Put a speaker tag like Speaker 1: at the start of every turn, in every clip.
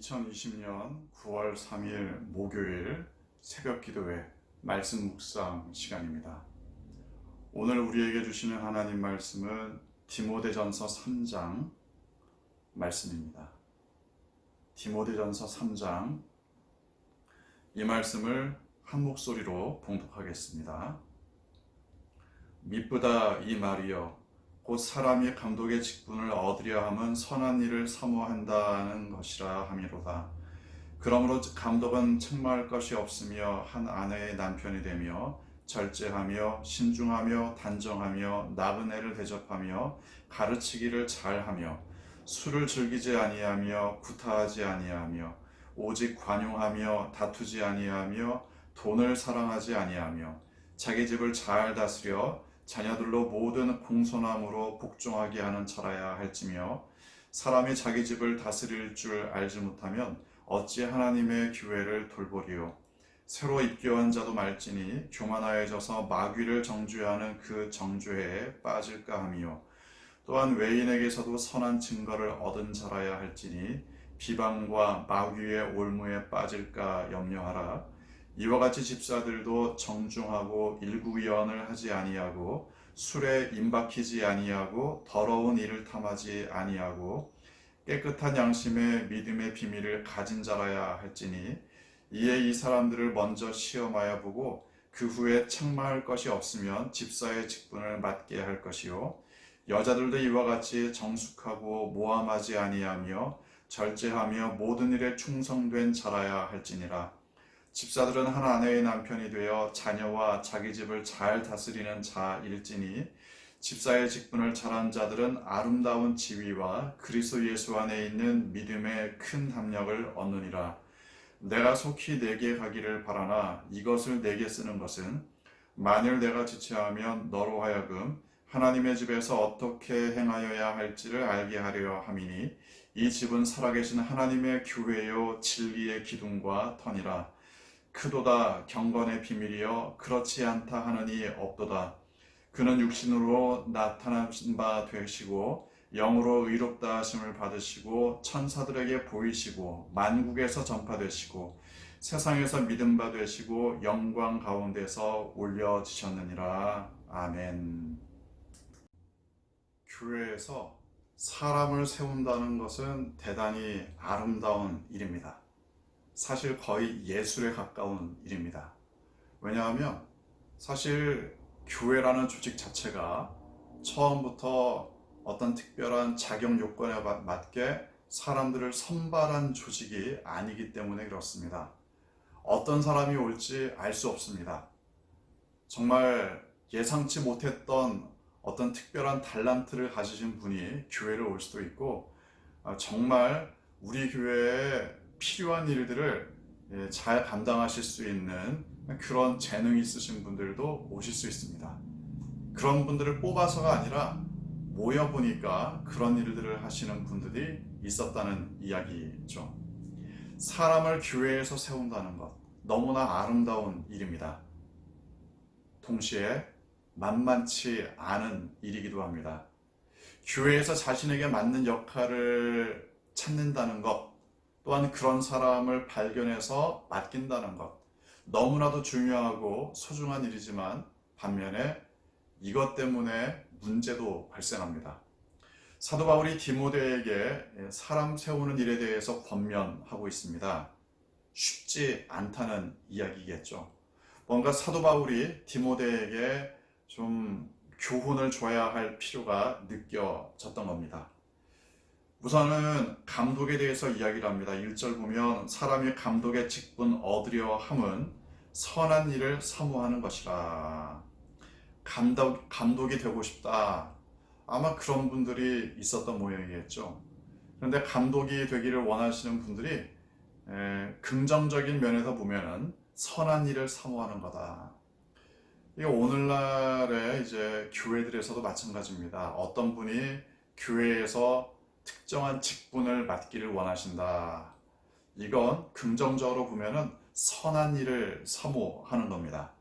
Speaker 1: 2020년 9월 3일 목요일 새벽 기도회 말씀 묵상 시간입니다. 오늘 우리에게 주시는 하나님 말씀은 디모데전서 3장 말씀입니다. 디모데전서 3장 이 말씀을 한 목소리로 봉독하겠습니다. 미쁘다 이 말이여 곧 사람이 감독의 직분을 얻으려 함은 선한 일을 사모한다는 것이라 함이로다. 그러므로 감독은 책망할 것이 없으며 한 아내의 남편이 되며 절제하며 신중하며 단정하며 나그네를 대접하며 가르치기를 잘하며 술을 즐기지 아니하며 구타하지 아니하며 오직 관용하며 다투지 아니하며 돈을 사랑하지 아니하며 자기 집을 잘 다스려 자녀들로 모든 공손함으로 복종하게 하는 자라야 할지며 사람이 자기 집을 다스릴 줄 알지 못하면 어찌 하나님의 교회를 돌보리요. 새로 입교한 자도 말지니 교만하여져서 마귀를 정죄하는 그 정죄에 빠질까 하며 또한 외인에게서도 선한 증거를 얻은 자라야 할지니 비방과 마귀의 올무에 빠질까 염려하라. 이와 같이 집사들도 정중하고 일구위언을 하지 아니하고 술에 임박히지 아니하고 더러운 일을 탐하지 아니하고 깨끗한 양심의 믿음의 비밀을 가진 자라야 할지니 이에 이 사람들을 먼저 시험하여 보고 그 후에 책망할 것이 없으면 집사의 직분을 맡게 할 것이요 여자들도 이와 같이 정숙하고 모함하지 아니하며 절제하며 모든 일에 충성된 자라야 할지니라. 집사들은 한 아내의 남편이 되어 자녀와 자기 집을 잘 다스리는 자일지니 집사의 직분을 잘한 자들은 아름다운 지위와 그리스도 예수 안에 있는 믿음의 큰 담력을 얻느니라. 내가 속히 내게 가기를 바라나 이것을 내게 쓰는 것은 만일 내가 지체하면 너로 하여금 하나님의 집에서 어떻게 행하여야 할지를 알게 하려 함이니 이 집은 살아계신 하나님의 교회요 진리의 기둥과 터니라. 크도다 경건의 비밀이여 그렇지 않다 하느니 없도다. 그는 육신으로 나타나신 바 되시고 영으로 의롭다 하심을 받으시고 천사들에게 보이시고 만국에서 전파되시고 세상에서 믿음 바 되시고 영광 가운데서 올려지셨느니라. 아멘. 교회에서 사람을 세운다는 것은 대단히 아름다운 일입니다. 사실 거의 예술에 가까운 일입니다. 왜냐하면 사실 교회라는 조직 자체가 처음부터 어떤 특별한 자격 요건에 맞게 사람들을 선발한 조직이 아니기 때문에 그렇습니다. 어떤 사람이 올지 알 수 없습니다. 정말 예상치 못했던 어떤 특별한 달란트를 가지신 분이 교회를 올 수도 있고 정말 우리 교회에 필요한 일들을 잘 감당하실 수 있는 그런 재능이 있으신 분들도 오실 수 있습니다. 그런 분들을 뽑아서가 아니라 모여보니까 그런 일들을 하시는 분들이 있었다는 이야기죠. 사람을 교회에서 세운다는 것 너무나 아름다운 일입니다. 동시에 만만치 않은 일이기도 합니다. 교회에서 자신에게 맞는 역할을 찾는다는 것 또한 그런 사람을 발견해서 맡긴다는 것 너무나도 중요하고 소중한 일이지만 반면에 이것 때문에 문제도 발생합니다. 사도 바울이 디모데에게 사람 세우는 일에 대해서 권면하고 있습니다. 쉽지 않다는 이야기겠죠. 뭔가 사도 바울이 디모데에게 좀 교훈을 줘야 할 필요가 느껴졌던 겁니다. 우선은 감독에 대해서 이야기를 합니다. 1절 보면 사람이 감독의 직분 얻으려 함은 선한 일을 사모하는 것이라. 감독이 되고 싶다. 아마 그런 분들이 있었던 모양이겠죠. 그런데 감독이 되기를 원하시는 분들이 긍정적인 면에서 보면은 선한 일을 사모하는 거다. 이게 오늘날의 이제 교회들에서도 마찬가지입니다. 어떤 분이 교회에서 특정한 직분을 맡기를 원하신다. 이건 긍정적으로 보면은 선한 일을 사모하는 겁니다.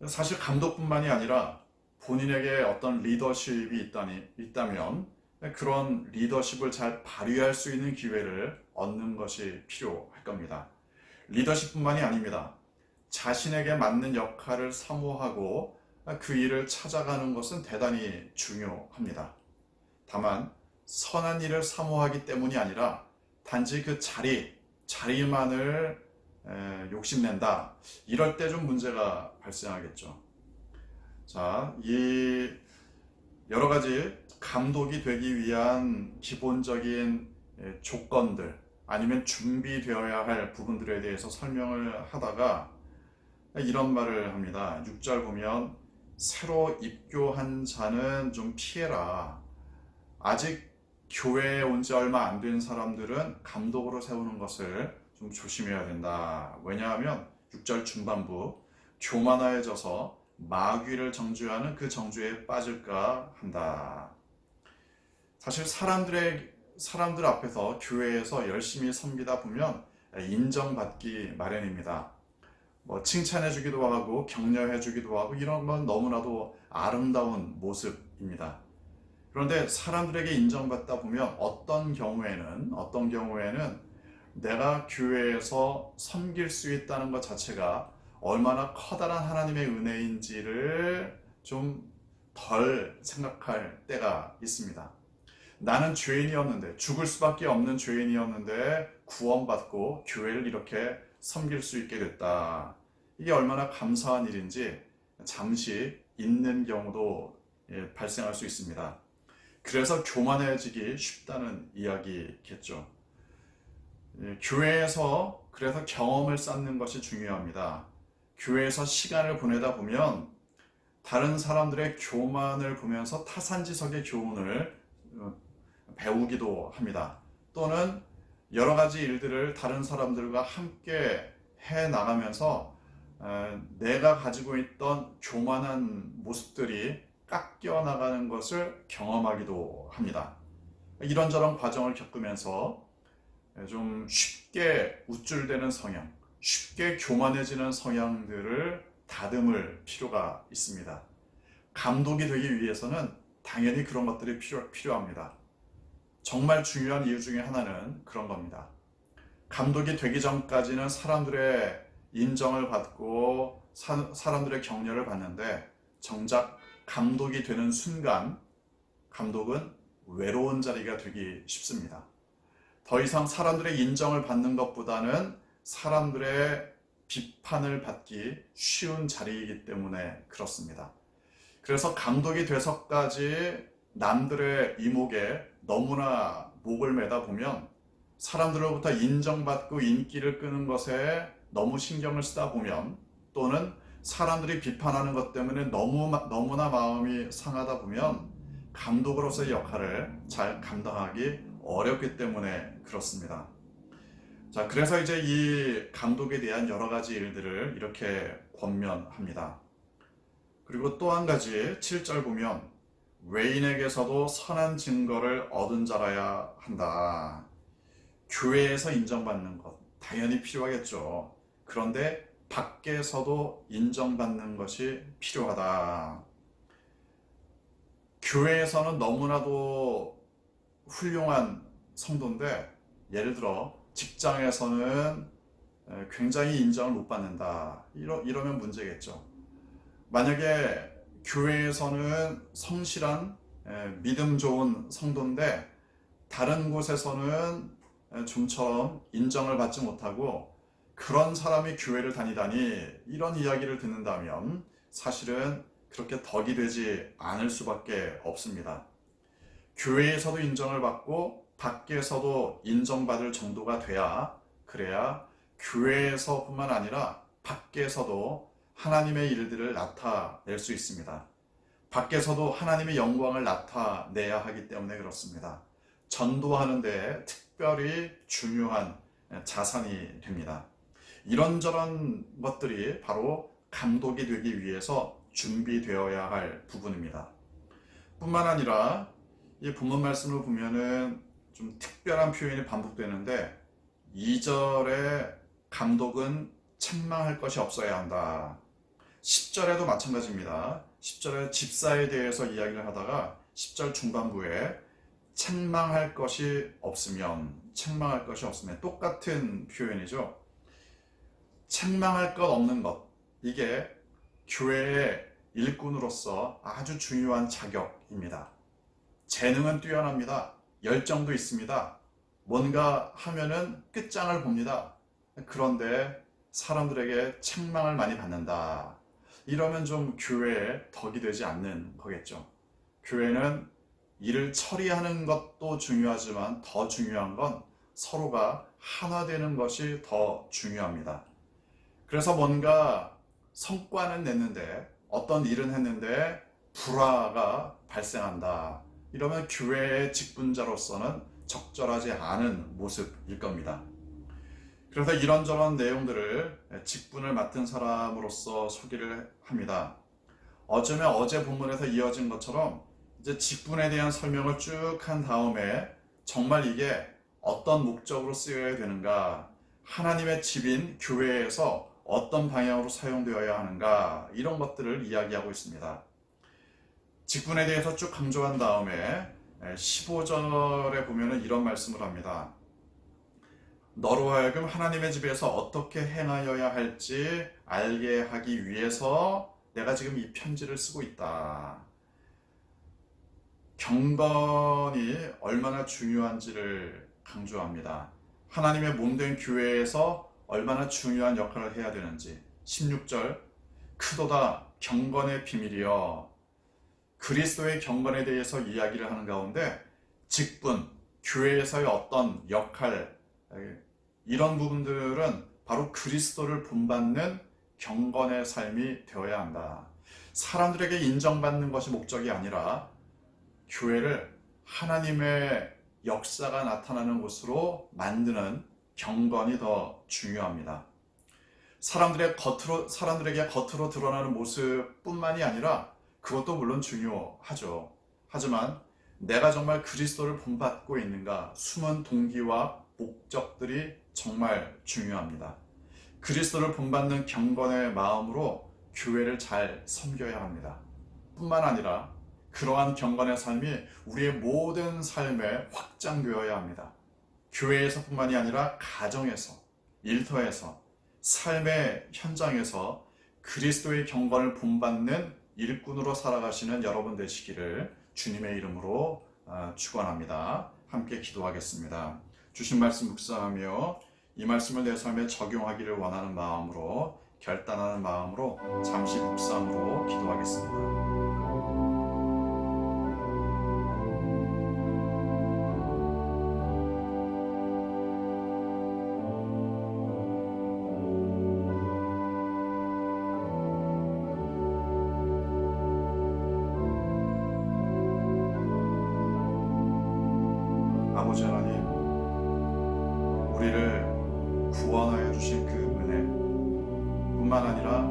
Speaker 1: 사실 감독뿐만이 아니라 본인에게 어떤 리더십이 있다면 그런 리더십을 잘 발휘할 수 있는 기회를 얻는 것이 필요할 겁니다. 리더십뿐만이 아닙니다. 자신에게 맞는 역할을 사모하고 그 일을 찾아가는 것은 대단히 중요합니다. 다만 선한 일을 사모하기 때문이 아니라 단지 그 자리만을 욕심낸다. 이럴 때 좀 문제가 발생하겠죠. 자, 이 여러 가지 감독이 되기 위한 기본적인 조건들 아니면 준비되어야 할 부분들에 대해서 설명을 하다가 이런 말을 합니다. 6절 보면 새로 입교한 자는 좀 피해라. 아직 교회에 온 지 얼마 안 된 사람들은 감독으로 세우는 것을 좀 조심해야 된다. 왜냐하면 6절 중반부 교만하여져서 마귀를 정죄하는 그 정죄에 빠질까 한다. 사실 사람들 앞에서 교회에서 열심히 섬기다 보면 인정받기 마련입니다. 뭐 칭찬해주기도 하고 격려해주기도 하고 이런 건 너무나도 아름다운 모습입니다. 그런데 사람들에게 인정받다 보면 어떤 경우에는 내가 교회에서 섬길 수 있다는 것 자체가 얼마나 커다란 하나님의 은혜인지를 좀 덜 생각할 때가 있습니다. 나는 죄인이었는데, 죽을 수밖에 없는 죄인이었는데 구원받고 교회를 이렇게 섬길 수 있게 됐다. 이게 얼마나 감사한 일인지 잠시 잊는 경우도 발생할 수 있습니다. 그래서 교만해지기 쉽다는 이야기겠죠. 교회에서 그래서 경험을 쌓는 것이 중요합니다. 교회에서 시간을 보내다 보면 다른 사람들의 교만을 보면서 타산지석의 교훈을 배우기도 합니다. 또는 여러 가지 일들을 다른 사람들과 함께 해 나가면서 내가 가지고 있던 교만한 모습들이 깎여 나가는 것을 경험하기도 합니다. 이런저런 과정을 겪으면서 좀 쉽게 우쭐대는 성향, 쉽게 교만해지는 성향들을 다듬을 필요가 있습니다. 감독이 되기 위해서는 당연히 그런 것들이 필요합니다. 정말 중요한 이유 중에 하나는 그런 겁니다. 감독이 되기 전까지는 사람들의 인정을 받고 사람들의 격려를 받는데 정작 감독이 되는 순간 감독은 외로운 자리가 되기 쉽습니다. 더 이상 사람들의 인정을 받는 것보다는 사람들의 비판을 받기 쉬운 자리이기 때문에 그렇습니다. 그래서 감독이 돼서까지 남들의 이목에 너무나 목을 매다 보면 사람들로부터 인정받고 인기를 끄는 것에 너무 신경을 쓰다 보면 또는 사람들이 비판하는 것 때문에 너무나 마음이 상하다 보면 감독으로서의 역할을 잘 감당하기 어렵기 때문에 그렇습니다. 자, 그래서 이제 이 감독에 대한 여러 가지 일들을 이렇게 권면합니다. 그리고 또 한 가지 7절 보면 외인에게서도 선한 증거를 얻은 자라야 한다. 교회에서 인정받는 것 당연히 필요하겠죠. 그런데 밖에서도 인정받는 것이 필요하다. 교회에서는 너무나도 훌륭한 성도인데 예를 들어 직장에서는 굉장히 인정을 못 받는다. 이러면 문제겠죠. 만약에 교회에서는 성실한 믿음 좋은 성도인데 다른 곳에서는 좀처럼 인정을 받지 못하고 그런 사람이 교회를 다니다니 이런 이야기를 듣는다면 사실은 그렇게 덕이 되지 않을 수밖에 없습니다. 교회에서도 인정을 받고 밖에서도 인정받을 정도가 그래야 교회에서뿐만 아니라 밖에서도 하나님의 일들을 나타낼 수 있습니다. 밖에서도 하나님의 영광을 나타내야 하기 때문에 그렇습니다. 전도하는 데 특별히 중요한 자산이 됩니다. 이런저런 것들이 바로 감독이 되기 위해서 준비되어야 할 부분입니다. 뿐만 아니라 이 본문 말씀을 보면은 좀 특별한 표현이 반복되는데 2절에 감독은 책망할 것이 없어야 한다. 10절에도 마찬가지입니다. 10절에 집사에 대해서 이야기를 하다가 10절 중반부에 책망할 것이 없으면 똑같은 표현이죠. 책망할 것 없는 것, 이게 교회의 일꾼으로서 아주 중요한 자격입니다. 재능은 뛰어납니다. 열정도 있습니다. 뭔가 하면은 끝장을 봅니다. 그런데 사람들에게 책망을 많이 받는다. 이러면 좀 교회에 덕이 되지 않는 거겠죠. 교회는 일을 처리하는 것도 중요하지만 더 중요한 건 서로가 하나 되는 것이 더 중요합니다. 그래서 뭔가 성과는 냈는데 어떤 일은 했는데 불화가 발생한다. 이러면 교회의 직분자로서는 적절하지 않은 모습일 겁니다. 그래서 이런저런 내용들을 직분을 맡은 사람으로서 소개를 합니다. 어쩌면 어제 본문에서 이어진 것처럼 이제 직분에 대한 설명을 쭉 한 다음에 정말 이게 어떤 목적으로 쓰여야 되는가, 하나님의 집인 교회에서 어떤 방향으로 사용되어야 하는가, 이런 것들을 이야기하고 있습니다. 직분에 대해서 쭉 강조한 다음에 15절에 보면은 이런 말씀을 합니다. 너로 하여금 하나님의 집에서 어떻게 행하여야 할지 알게 하기 위해서 내가 지금 이 편지를 쓰고 있다. 경건이 얼마나 중요한지를 강조합니다. 하나님의 몸된 교회에서 얼마나 중요한 역할을 해야 되는지. 16절, 크도다 경건의 비밀이여. 그리스도의 경건에 대해서 이야기를 하는 가운데 직분, 교회에서의 어떤 역할, 이런 부분들은 바로 그리스도를 본받는 경건의 삶이 되어야 한다. 사람들에게 인정받는 것이 목적이 아니라 교회를 하나님의 역사가 나타나는 곳으로 만드는 경건이 더 중요합니다. 사람들에게 겉으로 드러나는 모습뿐만이 아니라 그것도 물론 중요하죠. 하지만 내가 정말 그리스도를 본받고 있는가, 숨은 동기와 목적들이 정말 중요합니다. 그리스도를 본받는 경건의 마음으로 교회를 잘 섬겨야 합니다. 뿐만 아니라 그러한 경건의 삶이 우리의 모든 삶에 확장되어야 합니다. 교회에서뿐만이 아니라 가정에서, 일터에서, 삶의 현장에서 그리스도의 경건을 본받는 일꾼으로 살아가시는 여러분 되시기를 주님의 이름으로 축원합니다. 함께 기도하겠습니다. 주신 말씀 묵상하며 이 말씀을 내 삶에 적용하기를 원하는 마음으로, 결단하는 마음으로 잠시 묵상으로 기도하겠습니다. 아버지 하나님, 우리를 구원하여 주신 그 은혜 뿐만 아니라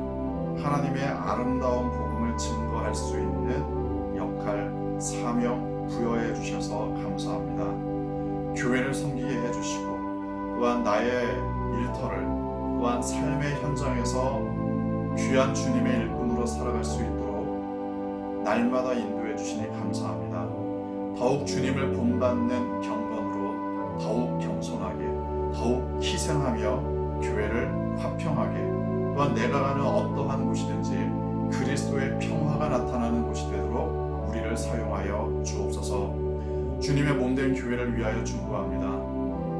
Speaker 1: 하나님의 아름다운 복음을 증거할 수 있는 역할, 사명 부여해 주셔서 감사합니다. 교회를 섬기게 해주시고 또한 나의 일터를, 또한 삶의 현장에서 귀한 주님의 일꾼으로 살아갈 수 있도록 날마다 인도해 주시니 감사합니다. 더욱 주님을 본받는 경건으로 더욱 겸손하게, 더욱 희생하며 교회를 화평하게, 또한 내가 가는 어떠한 곳이든지 그리스도의 평화가 나타나는 곳이 되도록 우리를 사용하여 주옵소서. 주님의 몸된 교회를 위하여 중보합니다.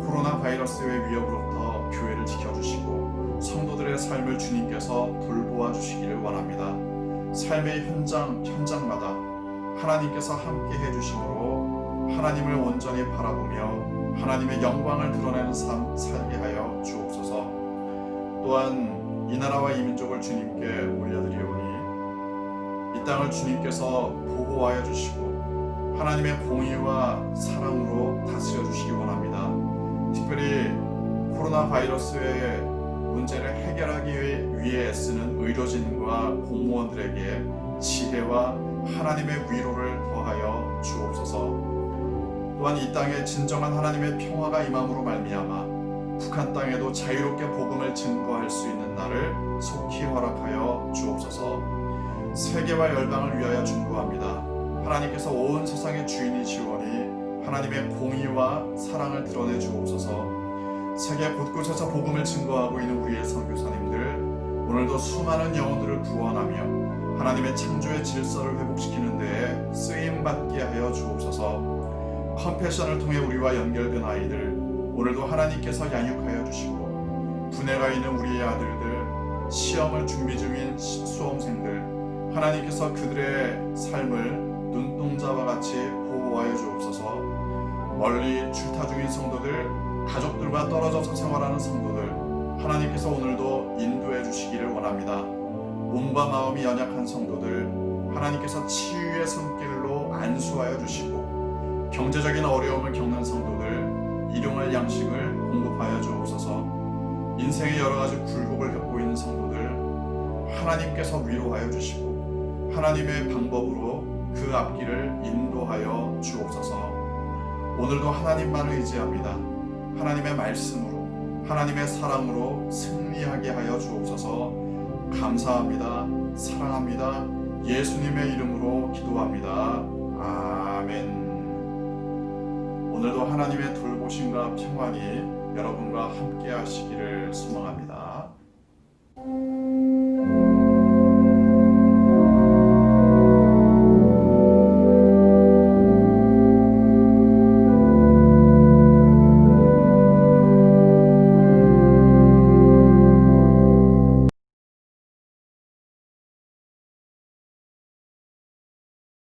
Speaker 1: 코로나 바이러스의 위협으로부터 교회를 지켜주시고 성도들의 삶을 주님께서 돌보아 주시기를 원합니다. 삶의 현장마다 하나님께서 함께 해주심으로 하나님을 온전히 바라보며 하나님의 영광을 드러내는 삶 살게 하여 주옵소서. 또한 이 나라와 이 민족을 주님께 올려드리오니 이 땅을 주님께서 보호하여 주시고 하나님의 공의와 사랑으로 다스려 주시기 원합니다. 특별히 코로나 바이러스의 문제를 해결하기 위해 애쓰는 의료진과 공무원들에게 지혜와 하나님의 위로를 더하여 주옵소서. 또한 이 땅에 진정한 하나님의 평화가 임함으로 말미암아 북한 땅에도 자유롭게 복음을 증거할 수 있는 날을 속히 허락하여 주옵소서. 세계와 열방을 위하여 중보합니다. 하나님께서 온 세상의 주인이시오니 하나님의 공의와 사랑을 드러내 주옵소서. 세계 곳곳에서 복음을 증거하고 있는 우리의 선교사님들, 오늘도 수많은 영혼들을 구원하며 하나님의 창조의 질서를 회복시키는 데에 쓰임받게 하여 주옵소서. 컴패션을 통해 우리와 연결된 아이들, 오늘도 하나님께서 양육하여 주시고, 분해가 있는 우리의 아들들, 시험을 준비 중인 수험생들, 하나님께서 그들의 삶을 눈동자와 같이 보호하여 주옵소서. 멀리 출타 중인 성도들, 가족들과 떨어져서 생활하는 성도들, 하나님께서 오늘도 인도해 주시기를 원합니다. 몸과 마음이 연약한 성도들, 하나님께서 치유의 손길로 안수하여 주시고, 경제적인 어려움을 겪는 성도들, 일용할 양식을 공급하여 주옵소서. 인생의 여러 가지 굴곡을 겪고 있는 성도들, 하나님께서 위로하여 주시고, 하나님의 방법으로 그 앞길을 인도하여 주옵소서. 오늘도 하나님만을 의지합니다. 하나님의 말씀으로, 하나님의 사랑으로 승리하게 하여 주옵소서. 감사합니다. 사랑합니다. 예수님의 이름으로 기도합니다. 아멘. 오늘도 하나님의 돌보심과 평안이 여러분과 함께 하시기를 소망합니다.